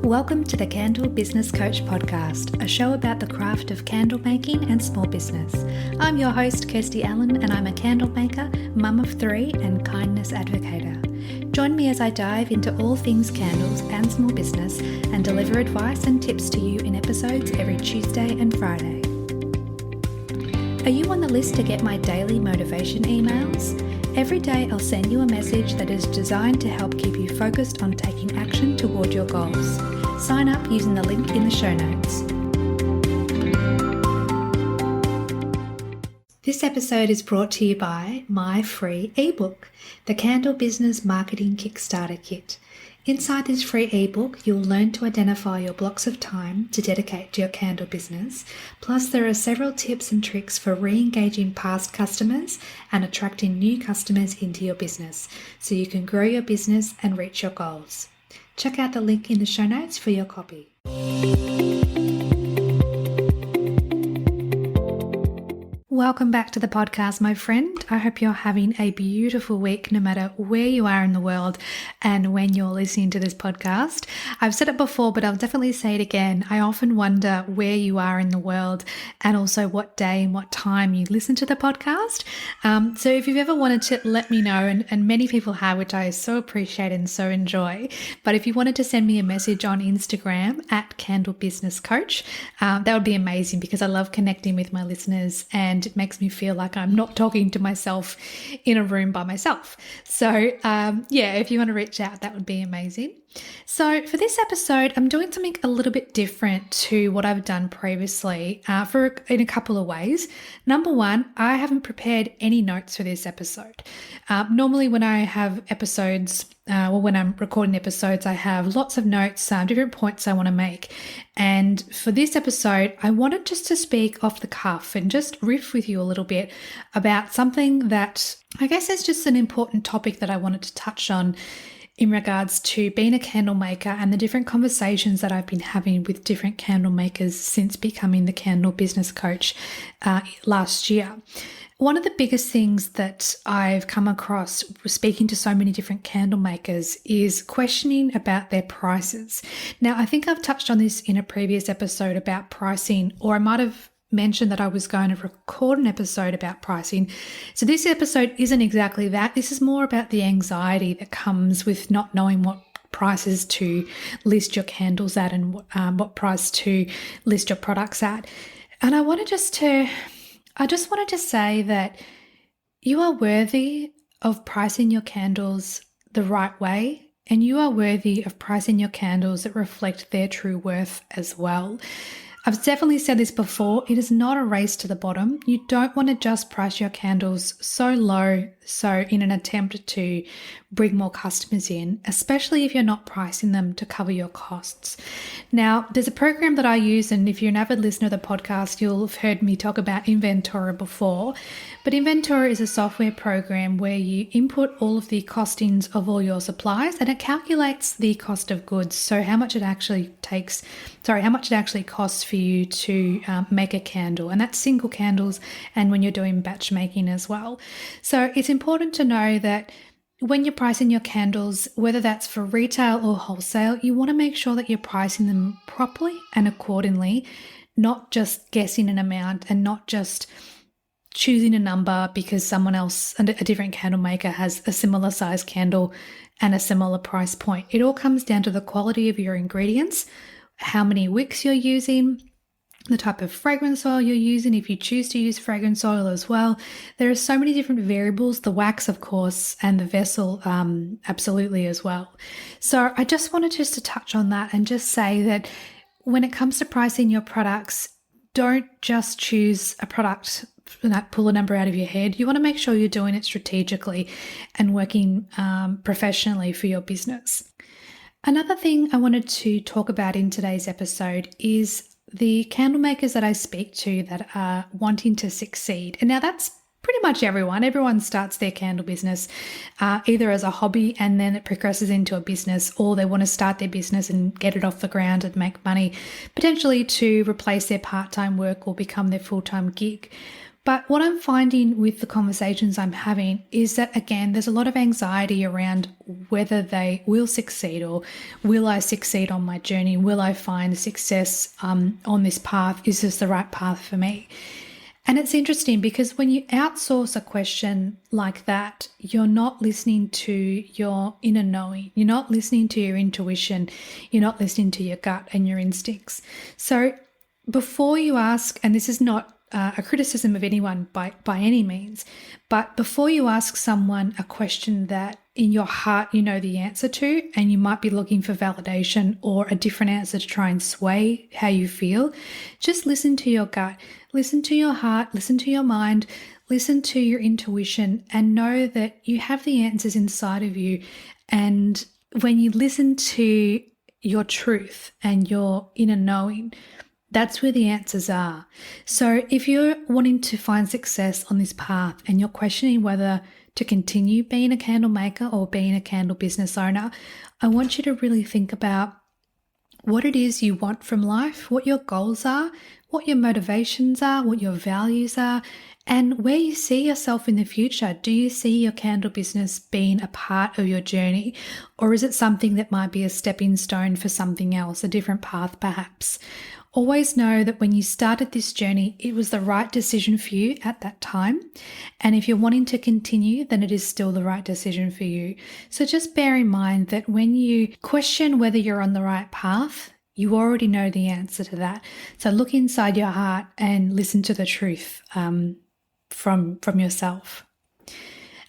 Welcome to the Candle Business Coach Podcast, a show about the craft of candle making and small business. I'm your host, Kirsty Allen, and I'm a candle maker, mum of three, and kindness advocator. Join me as I dive into all things candles and small business and deliver advice and tips to you in episodes every Tuesday and Friday. Are you on the list to get my daily motivation emails? Every day I'll send you a message that is designed to help keep you focused on taking action toward your goals. Sign up using the link in the show notes. This episode is brought to you by my free ebook, The Candle Business Marketing Kickstarter Kit. Inside this free ebook, you'll learn to identify your blocks of time to dedicate to your candle business. Plus, there are several tips and tricks for re-engaging past customers and attracting new customers into your business so you can grow your business and reach your goals. Check out the link in the show notes for your copy. Welcome back to the podcast, my friend. I hope you're having a beautiful week no matter where you are in the world and when you're listening to this podcast. I've said it before, but I'll definitely say it again. I often wonder where you are in the world and also what day and what time you listen to the podcast. So if you've ever wanted to let me know, and many people have, which I so appreciate and so enjoy, but if you wanted to send me a message on Instagram at Candle Business Coach, that would be amazing because I love connecting with my listeners and it makes me feel like I'm not talking to myself in a room by myself. So if you want to reach out, that would be amazing. So for this episode, I'm doing something a little bit different to what I've done previously in a couple of ways. Number one, I haven't prepared any notes for this episode. Normally when I have episodes, when I'm recording episodes, I have lots of notes, different points I want to make. And for this episode, I wanted just to speak off the cuff and just riff with you a little bit about something that I guess is just an important topic that I wanted to touch on in regards to being a candle maker and the different conversations that I've been having with different candle makers since becoming the candle business coach last year. One of the biggest things that I've come across speaking to so many different candle makers is questioning about their prices. Now, I think I've touched on this in a previous episode about pricing, or I might have mentioned that I was going to record an episode about pricing. So this episode isn't exactly that. This is more about the anxiety that comes with not knowing what prices to list your candles at and what price to list your products at. And I just wanted to say that you are worthy of pricing your candles the right way, and you are worthy of pricing your candles that reflect their true worth as well. I've definitely said this before, it is not a race to the bottom. You don't want to just price your candles so low, so in an attempt to bring more customers in, especially if you're not pricing them to cover your costs. Now, there's a program that I use, and if you're an avid listener of the podcast, you'll have heard me talk about Inventora before. But Inventora is a software program where you input all of the costings of all your supplies and it calculates the cost of goods. So how much it actually costs for you to make a candle, and that's single candles and when you're doing batch making as well. So it's important to know that when you're pricing your candles, whether that's for retail or wholesale, you want to make sure that you're pricing them properly and accordingly, not just guessing an amount and not just choosing a number because someone else, a different candle maker, has a similar size candle and a similar price point. It all comes down to the quality of your ingredients, how many wicks you're using, the type of fragrance oil you're using, if you choose to use fragrance oil as well. There are so many different variables, the wax, of course, and the vessel, absolutely as well. So I just wanted to touch on that and just say that when it comes to pricing your products, don't just choose a product and pull a number out of your head. You want to make sure you're doing it strategically and working professionally for your business. Another thing I wanted to talk about in today's episode is the candle makers that I speak to that are wanting to succeed. And now that's pretty much everyone. Everyone starts their candle business either as a hobby and then it progresses into a business, or they want to start their business and get it off the ground and make money, potentially to replace their part-time work or become their full-time gig. But what I'm finding with the conversations I'm having is that, again, there's a lot of anxiety around whether they will succeed, or will I succeed on my journey? Will I find success on this path? Is this the right path for me? And it's interesting because when you outsource a question like that, you're not listening to your inner knowing. You're not listening to your intuition. You're not listening to your gut and your instincts. So before you ask, and this is not a criticism of anyone by any means, but before you ask someone a question that in your heart you know the answer to, and you might be looking for validation or a different answer to try and sway how you feel, just listen to your gut, listen to your heart, listen to your mind, listen to your intuition, and know that you have the answers inside of you. And when you listen to your truth and your inner knowing, that's where the answers are. So if you're wanting to find success on this path and you're questioning whether to continue being a candle maker or being a candle business owner, I want you to really think about what it is you want from life, what your goals are, what your motivations are, what your values are, and where you see yourself in the future. Do you see your candle business being a part of your journey, or is it something that might be a stepping stone for something else, a different path perhaps? Always know that when you started this journey, it was the right decision for you at that time. And if you're wanting to continue, then it is still the right decision for you. So just bear in mind that when you question whether you're on the right path, you already know the answer to that. So look inside your heart and listen to the truth from yourself.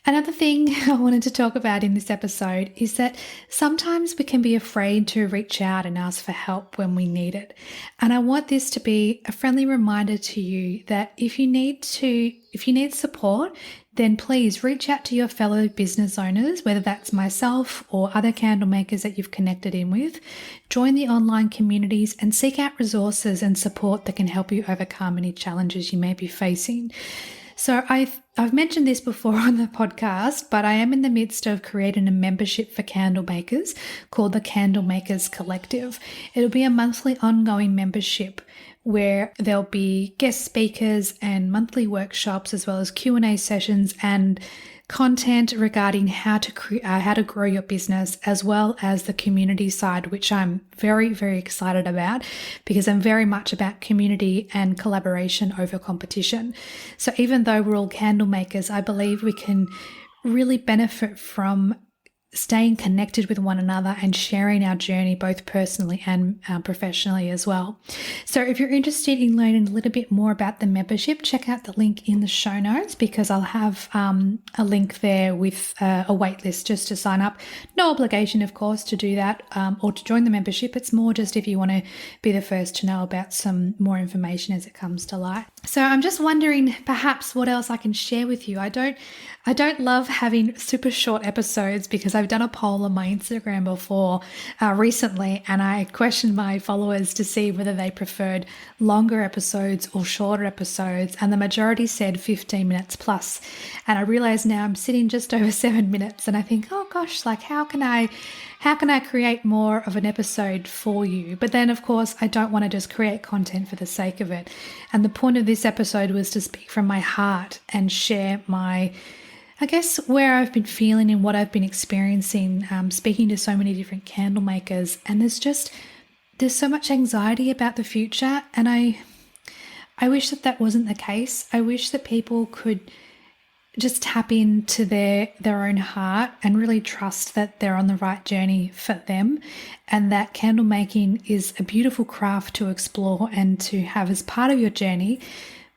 Another thing I wanted to talk about in this episode is that sometimes we can be afraid to reach out and ask for help when we need it. And I want this to be a friendly reminder to you that if you need support, then please reach out to your fellow business owners, whether that's myself or other candle makers that you've connected in with. Join the online communities and seek out resources and support that can help you overcome any challenges you may be facing. So I've mentioned this before on the podcast, but I am in the midst of creating a membership for candle makers called the Candle Makers Collective. It'll be a monthly ongoing membership where there'll be guest speakers and monthly workshops, as well as Q&A sessions and content regarding how to grow your business, as well as the community side, which I'm very, very excited about because I'm very much about community and collaboration over competition. So even though we're all candle makers, I believe we can really benefit from staying connected with one another and sharing our journey both personally and professionally as well. So if you're interested in learning a little bit more about the membership, check out the link in the show notes because I'll have a link there with a wait list just to sign up. No obligation, of course, to do that or to join the membership. It's more just if you want to be the first to know about some more information as it comes to light. So I'm just wondering perhaps what else I can share with you. I don't love having super short episodes because I've done a poll on my Instagram before recently, and I questioned my followers to see whether they preferred longer episodes or shorter episodes, and the majority said 15 minutes plus. And I realize now I'm sitting just over 7 minutes, and I think, oh gosh, like how can I create more of an episode for you? But then, of course, I don't want to just create content for the sake of it. And the point of this episode was to speak from my heart and share where I've been feeling and what I've been experiencing, speaking to so many different candle makers. And there's so much anxiety about the future. And I wish that wasn't the case. I wish that people could just tap into their own heart and really trust that they're on the right journey for them, and that candle making is a beautiful craft to explore and to have as part of your journey.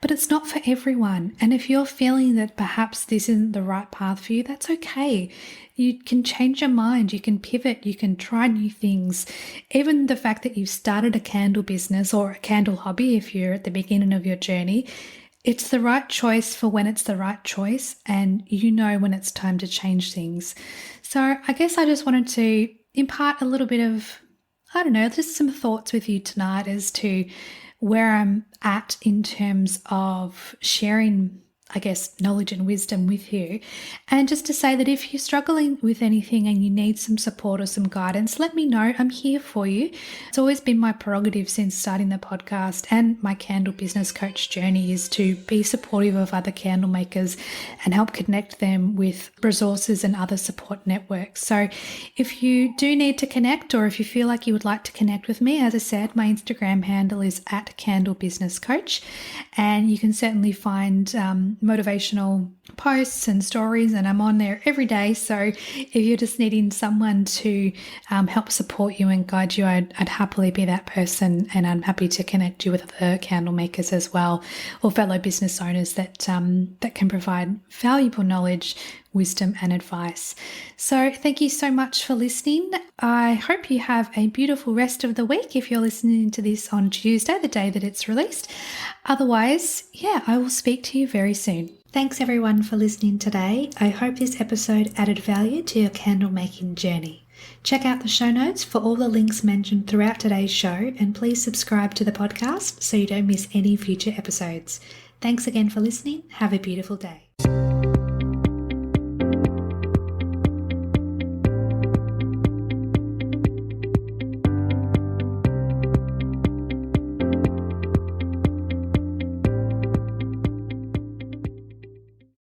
But it's not for everyone. And if you're feeling that perhaps this isn't the right path for you, that's okay. You can change your mind, you can pivot, you can try new things. Even the fact that you've started a candle business or a candle hobby, if you're at the beginning of your journey, it's the right choice for when it's the right choice, and you know when it's time to change things. So I guess I just wanted to impart a little bit of, just some thoughts with you tonight as to where I'm at in terms of sharing knowledge and wisdom with you. And just to say that if you're struggling with anything and you need some support or some guidance, let me know. I'm here for you. It's always been my prerogative since starting the podcast and my candle business coach journey is to be supportive of other candle makers and help connect them with resources and other support networks. So if you do need to connect, or if you feel like you would like to connect with me, as I said, my Instagram handle is @candlebusinesscoach, and you can certainly find motivational posts and stories, and I'm on there every day. So if you're just needing someone to help support you and guide you, I'd happily be that person, and I'm happy to connect you with other candle makers as well, or fellow business owners that can provide valuable knowledge, wisdom and advice. So thank you so much for listening. I hope you have a beautiful rest of the week if you're listening to this on Tuesday, the day that it's released. Otherwise, I will speak to you very soon. Thanks everyone for listening today. I hope this episode added value to your candle making journey. Check out the show notes for all the links mentioned throughout today's show, and please subscribe to the podcast so you don't miss any future episodes. Thanks again for listening. Have a beautiful day.